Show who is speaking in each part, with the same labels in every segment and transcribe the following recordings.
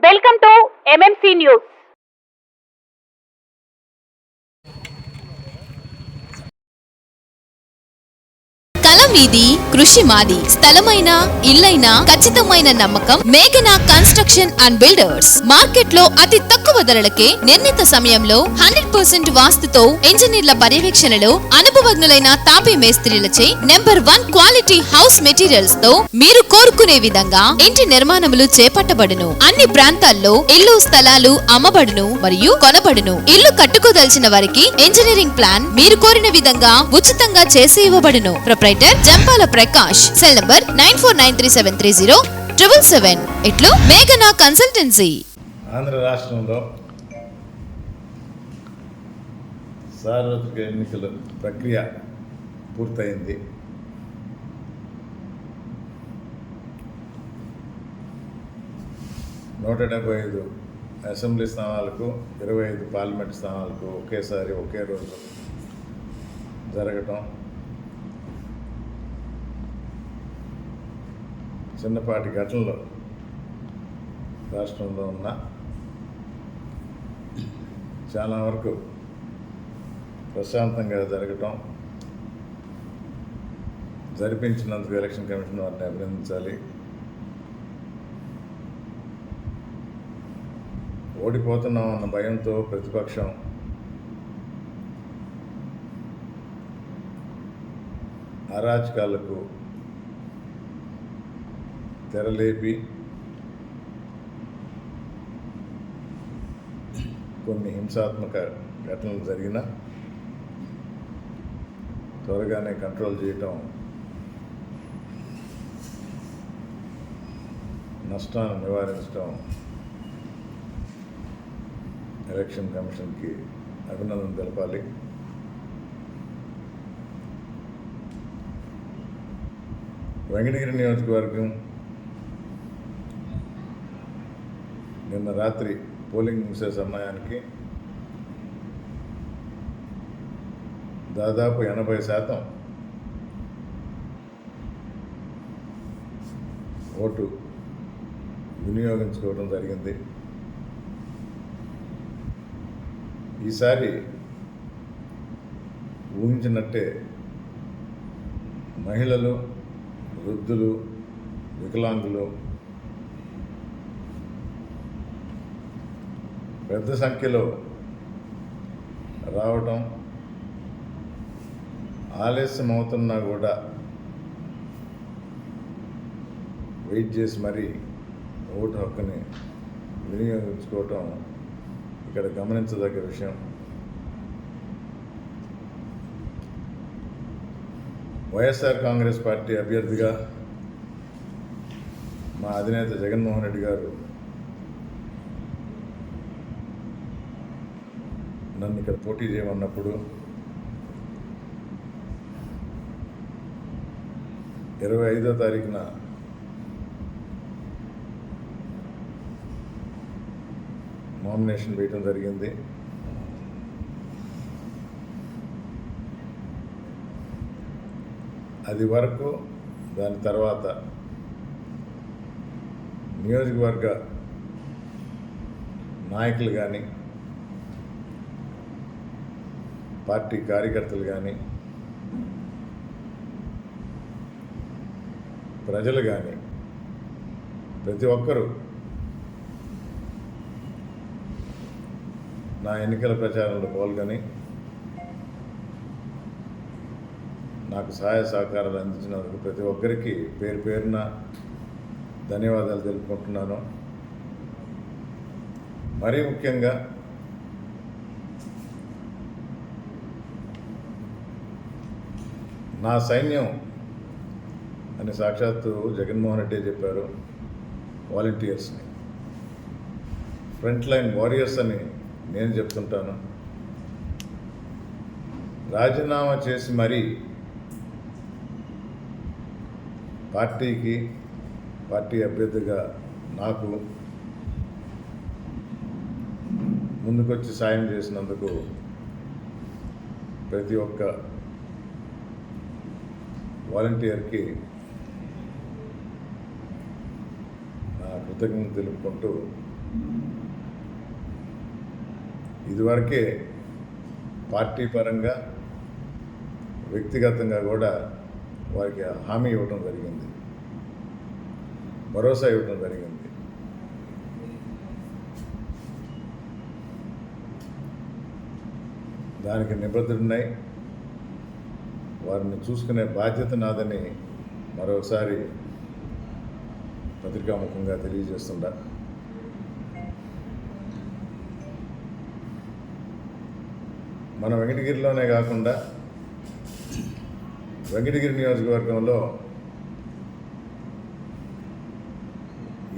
Speaker 1: Welcome to MMC news.
Speaker 2: కలం మీది, కృషి మాది. స్థలమైన, ఇల్లైనా ఖచ్చితమైన నమ్మకం మేఘనా కన్స్ట్రక్షన్ అండ్ బిల్డర్స్. మార్కెట్ లో అతి తక్కువ ధరలకే నిర్ణీత సమయంలో 100% వాస్తుతో ఇంజనీర్ల పర్యవేక్షణలో అనుభవజ్ఞులైన తాపీ మేస్త్రీలచే నెంబర్ 1 క్వాలిటీ హౌస్ మెటీరియల్స్ తో మీరు కోరుకునే విధంగా ఇంటి నిర్మాణములు చేపట్టబడును. అన్ని ప్రాంతాల్లో ఇల్లు స్థలాలు అమ్మబడును మరియు కొనబడును. ఇల్లు కట్టుకోదలిచిన వారికి ఇంజనీరింగ్ ప్లాన్ మీరు కోరిన విధంగా ఉచితంగా చేసి ఇవ్వబడును. Proprietor Jampala Prakash. Cell number 9493307777. ఇట్లు మేఘనా కన్సల్టెన్సీ.
Speaker 3: ఆంధ్ర రాష్ట్రంలో సార్వత్రిక ఎన్నికల ప్రక్రియ పూర్తయింది. నూట 75 అసెంబ్లీ స్థానాలకు 25 పార్లమెంట్ స్థానాలకు ఒకేసారి ఒకే రోజు జరగటం చిన్నపాటి ఘటనలు రాష్ట్రంలో ఉన్న చాలా వరకు ప్రశాంతంగా జరగటం, జరిపించినందుకు ఎలక్షన్ కమిషన్ వారిని అభినందించాలి. ఓడిపోతున్నాం అన్న భయంతో ప్రతిపక్షం అరాచకాలకు తెరలేపి కొన్ని హింసాత్మక ఘటనలు జరిగిన త్వరగానే కంట్రోల్ చేయటం, నష్టాన్ని నివారించడం ఎలక్షన్ కమిషన్కి అభినందన తెలపాలి. వెంకటగిరి నియోజకవర్గం నిన్న రాత్రి పోలింగ్ ముగిసే సమయానికి దాదాపు 80% ఓటు వినియోగించుకోవడం జరిగింది. ఈసారి ఊహించినట్టే మహిళలు, వృద్ధులు, వికలాంగులు పెద్ద సంఖ్యలో రావటం, ఆలస్యం అవుతున్నా కూడా వెయిట్ చేసి మరీ ఓటు హక్కుని వినియోగించుకోవటం ఇక్కడ గమనించదగ్గ విషయం. వైఎస్ఆర్ కాంగ్రెస్ పార్టీ అభ్యర్థిగా మా అధినేత జగన్మోహన్ రెడ్డి గారు నన్ను ఇక్కడ పోటీ చేయమన్నప్పుడు 25వ తారీఖున నామినేషన్ వేయటం జరిగింది. అది వరకు దాని తర్వాత నియోజకవర్గ నాయకులు కానీ, పార్టీ కార్యకర్తలు కానీ, ప్రజలు కానీ ప్రతి ఒక్కరూ నా ఎన్నికల ప్రచారంలో పాల్గొని నాకు సహాయ సహకారాలు అందించినందుకు ప్రతి ఒక్కరికి పేరు పేరున ధన్యవాదాలు తెలుపుకుంటున్నాను. మరీ ముఖ్యంగా నా సైన్యం అని సాక్షాత్తు జగన్మోహన్ రెడ్డి చెప్పారు. వాలంటీర్స్ని ఫ్రంట్ లైన్ వారియర్స్ అని నేను చెప్తుంటాను. రాజీనామా చేసి మరీ పార్టీ అభ్యర్థిగా నాకు ముందుకొచ్చి సాయం చేసినందుకు ప్రతి ఒక్క వాలంటీర్కి నా కృతజ్ఞతలు తెలుపుకుంటూ ఇదివరకే పార్టీ పరంగా వ్యక్తిగతంగా కూడా వారికి హామీ ఇవ్వడం జరిగింది, భరోసా ఇవ్వడం జరిగింది. దానికి నిబద్ధులున్నాయి. వారిని చూసుకునే బాధ్యత నాదని మరోసారి పత్రికాముఖంగా తెలియజేస్తుందా. మన వెంకటగిరిలోనే కాకుండా వెంకటగిరి నియోజకవర్గంలో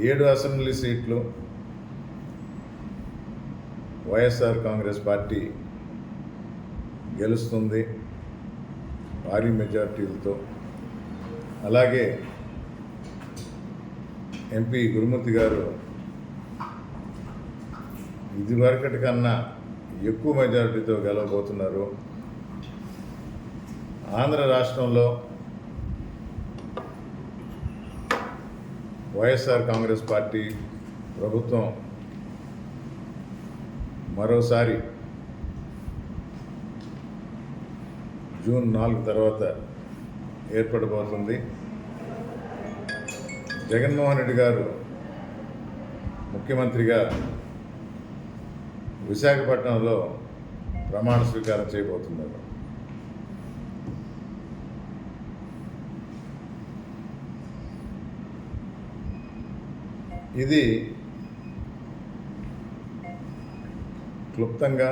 Speaker 3: 7 అసెంబ్లీ సీట్లు వైఎస్ఆర్ కాంగ్రెస్ పార్టీ గెలుస్తుంది భారీ మెజార్టీలతో. అలాగే ఎంపీ గురుమూర్తి గారు ఇదివరకటి కన్నా ఎక్కువ మెజారిటీతో గెలవబోతున్నారు. ఆంధ్ర రాష్ట్రంలో వైఎస్ఆర్ కాంగ్రెస్ పార్టీ ప్రభుత్వం మరోసారి జూన్ 4 తర్వాత ఏర్పడబోతుంది. జగన్మోహన్ రెడ్డి గారు ముఖ్యమంత్రిగా విశాఖపట్నంలో ప్రమాణ స్వీకారం చేయబోతున్నారు. ఇది క్లుప్తంగా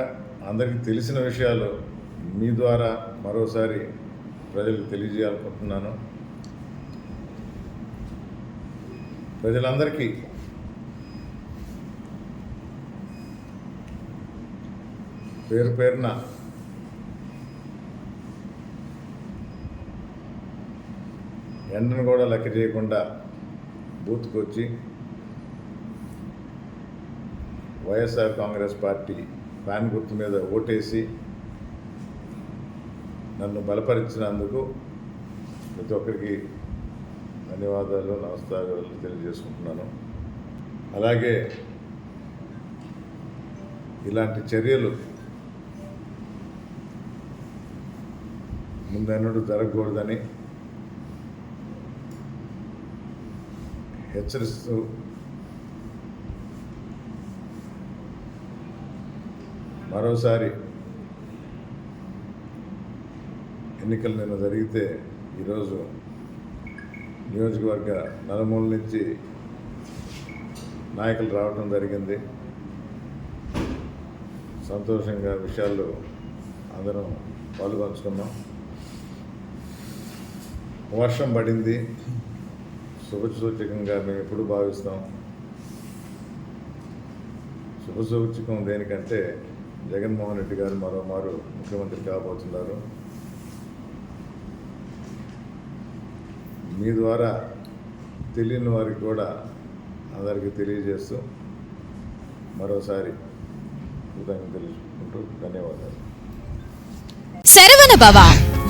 Speaker 3: అందరికీ తెలిసిన విషయాలు మీ ద్వారా మరోసారి ప్రజలకు తెలియజేయాలనుకుంటున్నాను. ప్రజలందరికీ పేరు పేరున ఎండను కూడా లెక్క చేయకుండా బూత్కి వచ్చి వైఎస్ఆర్ కాంగ్రెస్ పార్టీ ఫ్యాన్ గుర్తు మీద ఓటేసి నన్ను బలపరిచినందుకు ప్రతి ఒక్కరికి ధన్యవాదాలు, నమస్కారాలు తెలియజేసుకుంటున్నాను. అలాగే ఇలాంటి చర్యలు ముందెన్నడూ జరగకూడదని హెచ్చరిస్తూ మరోసారి ఎన్నికలు నిన్న జరిగితే ఈరోజు నియోజకవర్గ నలుమూల నుంచి నాయకులు రావడం జరిగింది. సంతోషంగా విషయాల్లో అందరం పాల్గొంచుకున్నాం. వర్షం పడింది, శుభసూచకంగా మేము ఎప్పుడు భావిస్తాం. శుభసూచకం దేనికంటే జగన్మోహన్ రెడ్డి గారు మరోమారు ముఖ్యమంత్రి కాబోతున్నారు. మీ ద్వారా తెలియని వారికి కూడా అందరికీ తెలియజేస్తూ మరోసారి కృతజ్ఞతలు తెలుసుకుంటూ ధన్యవాదాలు.
Speaker 2: శరవణ భవ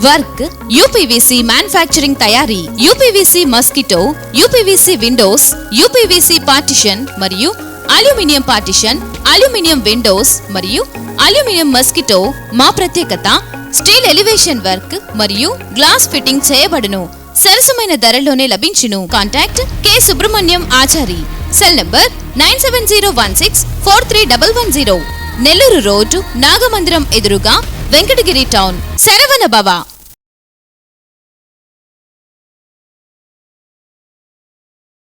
Speaker 2: వర్క్ యూపీవీసీ మ్యానుఫ్యాక్చరింగ్ తయారీ, UPVC mosquito, UPVC Windows, UPVC partition మరియు అల్యూమినియం పార్టిషన్, అల్యూమినియం విండోస్ మరియు అల్యూమినియం మస్కిటో. మా ప్రత్యేకత స్టీల్ ఎలివేషన్ వర్క్ మరియు గ్లాస్ ఫిట్టింగ్ చేయబడును. సరసమైన ధరలోనే లభించును. Contact K Subrahmanyam Achari. Cell number 9701643110. Nellore road Nagamandiram ఎదురుగా వెంకటగిరి టౌన్. శరవణ భవ.